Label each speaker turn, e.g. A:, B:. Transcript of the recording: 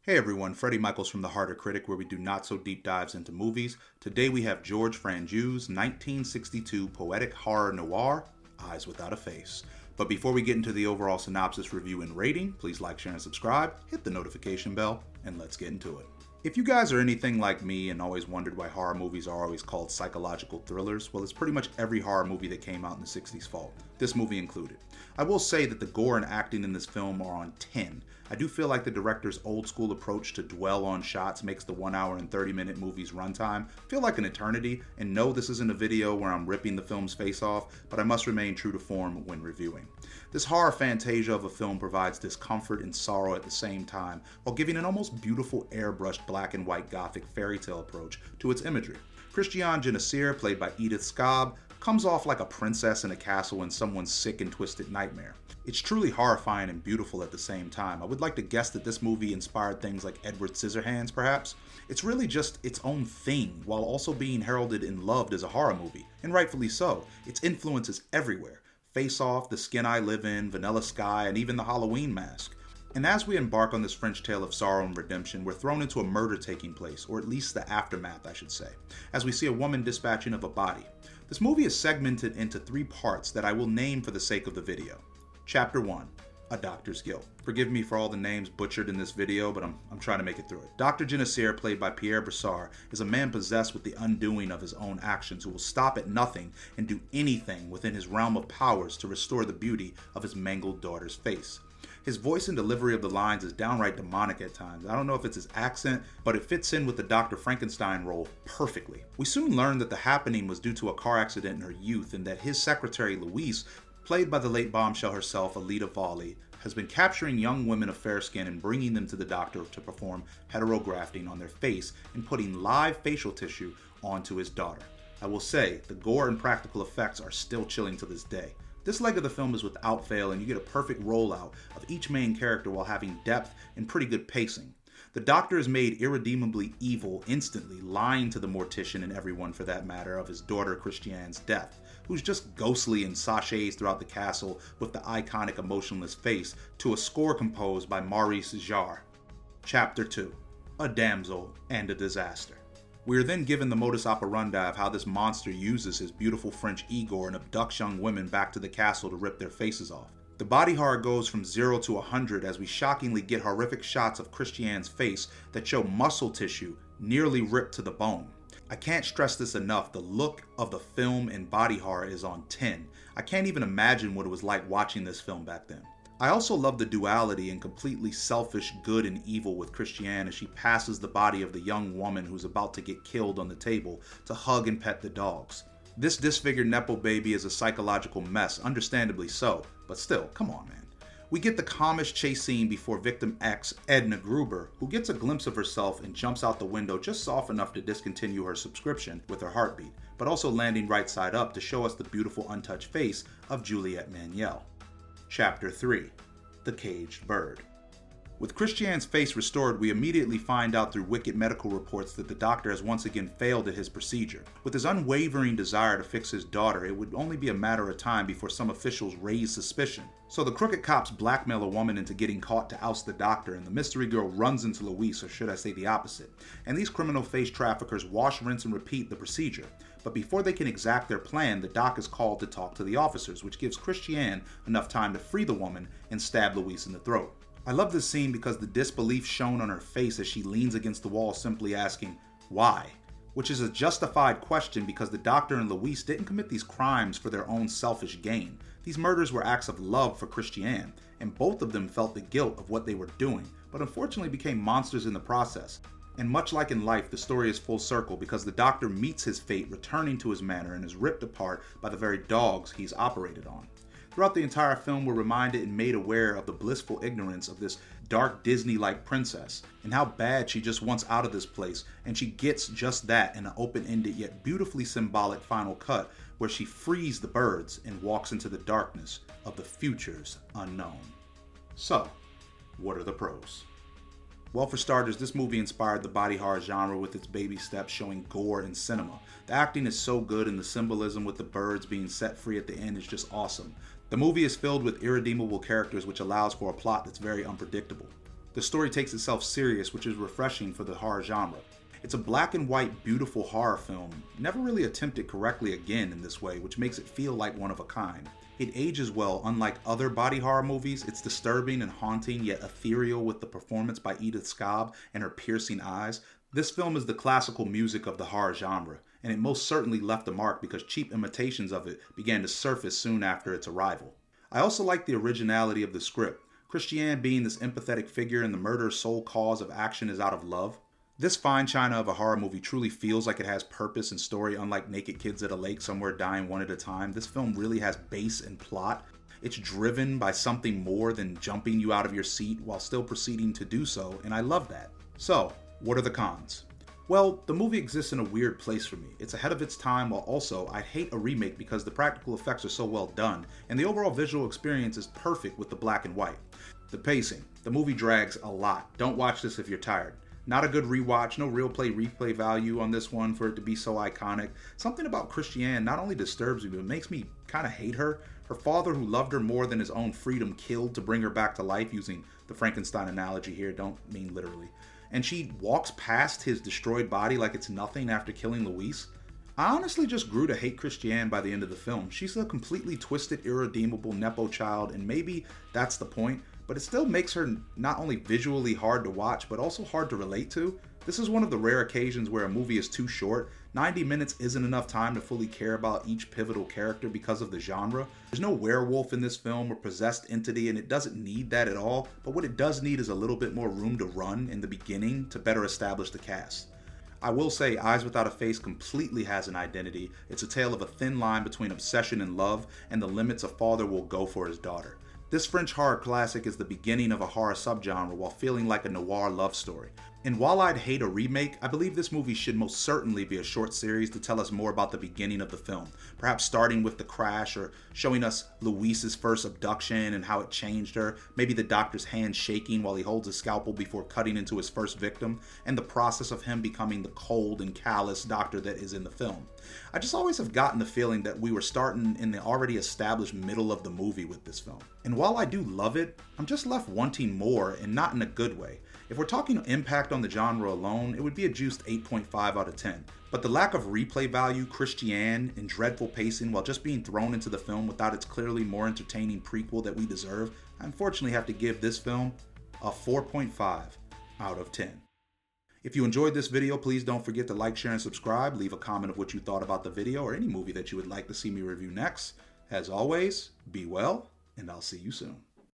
A: Hey everyone, Freddie Michaels from The Harder Critic, where we do not so deep dives into movies. Today we have George Franju's 1962 poetic horror noir, Eyes Without a Face. But before we get into the overall synopsis, review, and rating, please like, share, and subscribe, hit the notification bell, and let's get into it. If you guys are anything like me and always wondered why horror movies are always called psychological thrillers, well, it's pretty much every horror movie that came out in the 60s fault, this movie included. I will say that the gore and acting in this film are on 10. I do feel like the director's old school approach to dwell on shots makes the 1 hour and 30-minute movie's runtime feel like an eternity, and no, this isn't a video where I'm ripping the film's face off, but I must remain true to form when reviewing. This horror fantasia of a film provides discomfort and sorrow at the same time, while giving an almost beautiful airbrushed black and white gothic fairy tale approach to its imagery. Christiane Genesir, played by Edith Scobb, comes off like a princess in a castle in someone's sick and twisted nightmare. It's truly horrifying and beautiful at the same time. I would like to guess that this movie inspired things like Edward Scissorhands, perhaps. It's really just its own thing, while also being heralded and loved as a horror movie, and rightfully so. Its influence is everywhere. Face Off, The Skin I Live In, Vanilla Sky, and even The Halloween Mask. And as we embark on this French tale of sorrow and redemption, we're thrown into a murder taking place, or at least the aftermath, I should say, as we see a woman dispatching of a body. This movie is segmented into 3 parts that I will name for the sake of the video. Chapter 1, A Doctor's Guilt. Forgive me for all the names butchered in this video, but I'm trying to make it through it. Dr. Genesir, played by Pierre Brassard, is a man possessed with the undoing of his own actions who will stop at nothing and do anything within his realm of powers to restore the beauty of his mangled daughter's face. His voice and delivery of the lines is downright demonic at times. I don't know if it's his accent, but it fits in with the Dr. Frankenstein role perfectly. We soon learn that the happening was due to a car accident in her youth and that his secretary Louise, played by the late bombshell herself, Alida Valli, has been capturing young women of fair skin and bringing them to the doctor to perform heterografting on their face and putting live facial tissue onto his daughter. I will say, the gore and practical effects are still chilling to this day. This leg of the film is without fail, and you get a perfect rollout of each main character while having depth and pretty good pacing. The doctor is made irredeemably evil instantly, lying to the mortician and everyone for that matter of his daughter Christiane's death, who's just ghostly and sachets throughout the castle with the iconic emotionless face to a score composed by Maurice Jarre. Chapter 2, A Damsel and a Disaster. We are then given the modus operandi of how this monster uses his beautiful French Igor and abducts young women back to the castle to rip their faces off. The body horror goes from 0 to 100 as we shockingly get horrific shots of Christiane's face that show muscle tissue nearly ripped to the bone. I can't stress this enough, the look of the film and body horror is on 10. I can't even imagine what it was like watching this film back then. I also love the duality and completely selfish good and evil with Christiane as she passes the body of the young woman who's about to get killed on the table to hug and pet the dogs. This disfigured Nepo baby is a psychological mess, understandably so, but still, come on man. We get the calmish chase scene before victim X, Edna Gruber, who gets a glimpse of herself and jumps out the window just soft enough to discontinue her subscription with her heartbeat, but also landing right side up to show us the beautiful untouched face of Juliette Manuel. Chapter 3, The Caged Bird. With Christiane's face restored, we immediately find out through wicked medical reports that the doctor has once again failed at his procedure. With his unwavering desire to fix his daughter, it would only be a matter of time before some officials raise suspicion. So the crooked cops blackmail a woman into getting caught to oust the doctor, and the mystery girl runs into Louise, or should I say the opposite. And these criminal face traffickers wash, rinse, and repeat the procedure. But before they can exact their plan, the doc is called to talk to the officers, which gives Christiane enough time to free the woman and stab Louise in the throat. I love this scene because the disbelief shown on her face as she leans against the wall simply asking, why? Which is a justified question because the doctor and Louise didn't commit these crimes for their own selfish gain. These murders were acts of love for Christiane, and both of them felt the guilt of what they were doing, but unfortunately became monsters in the process. And much like in life, the story is full circle because the doctor meets his fate returning to his manor and is ripped apart by the very dogs he's operated on. Throughout the entire film, we're reminded and made aware of the blissful ignorance of this dark Disney-like princess and how bad she just wants out of this place, and she gets just that in an open-ended yet beautifully symbolic final cut where she frees the birds and walks into the darkness of the future's unknown. So, what are the pros? Well, for starters, this movie inspired the body horror genre with its baby steps showing gore and cinema. The acting is so good and the symbolism with the birds being set free at the end is just awesome. The movie is filled with irredeemable characters which allows for a plot that's very unpredictable. The story takes itself serious, which is refreshing for the horror genre. It's a black and white, beautiful horror film, never really attempted correctly again in this way, which makes it feel like one of a kind. It ages well, unlike other body horror movies. It's disturbing and haunting, yet ethereal with the performance by Edith Scobb and her piercing eyes. This film is the classical music of the horror genre, and it most certainly left a mark because cheap imitations of it began to surface soon after its arrival. I also like the originality of the script. Christiane being this empathetic figure and the murder's sole cause of action is out of love. This fine china of a horror movie truly feels like it has purpose and story, unlike naked kids at a lake somewhere dying one at a time. This film really has base and plot. It's driven by something more than jumping you out of your seat while still proceeding to do so, and I love that. So, what are the cons? Well, the movie exists in a weird place for me. It's ahead of its time, while also I hate a remake because the practical effects are so well done, and the overall visual experience is perfect with the black and white. The pacing. The movie drags a lot. Don't watch this if you're tired. Not a good rewatch, no real replay value on this one for it to be so iconic. Something about Christiane not only disturbs me, but makes me kind of hate her. Her father, who loved her more than his own freedom, killed to bring her back to life, using the Frankenstein analogy here, don't mean literally. And she walks past his destroyed body like it's nothing after killing Louise. I honestly just grew to hate Christiane by the end of the film. She's a completely twisted, irredeemable Nepo child, and maybe that's the point. But it still makes her not only visually hard to watch, but also hard to relate to. This is one of the rare occasions where a movie is too short. 90 minutes isn't enough time to fully care about each pivotal character because of the genre. There's no werewolf in this film or possessed entity, and it doesn't need that at all. But what it does need is a little bit more room to run in the beginning to better establish the cast. I will say Eyes Without a Face completely has an identity. It's a tale of a thin line between obsession and love, and the limits a father will go for his daughter. This French horror classic is the beginning of a horror subgenre while feeling like a noir love story. And while I'd hate a remake, I believe this movie should most certainly be a short series to tell us more about the beginning of the film. Perhaps starting with the crash or showing us Louise's first abduction and how it changed her, maybe the doctor's hand shaking while he holds a scalpel before cutting into his first victim, and the process of him becoming the cold and callous doctor that is in the film. I just always have gotten the feeling that we were starting in the already established middle of the movie with this film. And while I do love it, I'm just left wanting more, and not in a good way. If we're talking impact on the genre alone, it would be a juiced 8.5 out of 10. But the lack of replay value, Christiane, and dreadful pacing while just being thrown into the film without its clearly more entertaining prequel that we deserve, I unfortunately have to give this film a 4.5 out of 10. If you enjoyed this video, please don't forget to like, share, and subscribe. Leave a comment of what you thought about the video or any movie that you would like to see me review next. As always, be well, and I'll see you soon.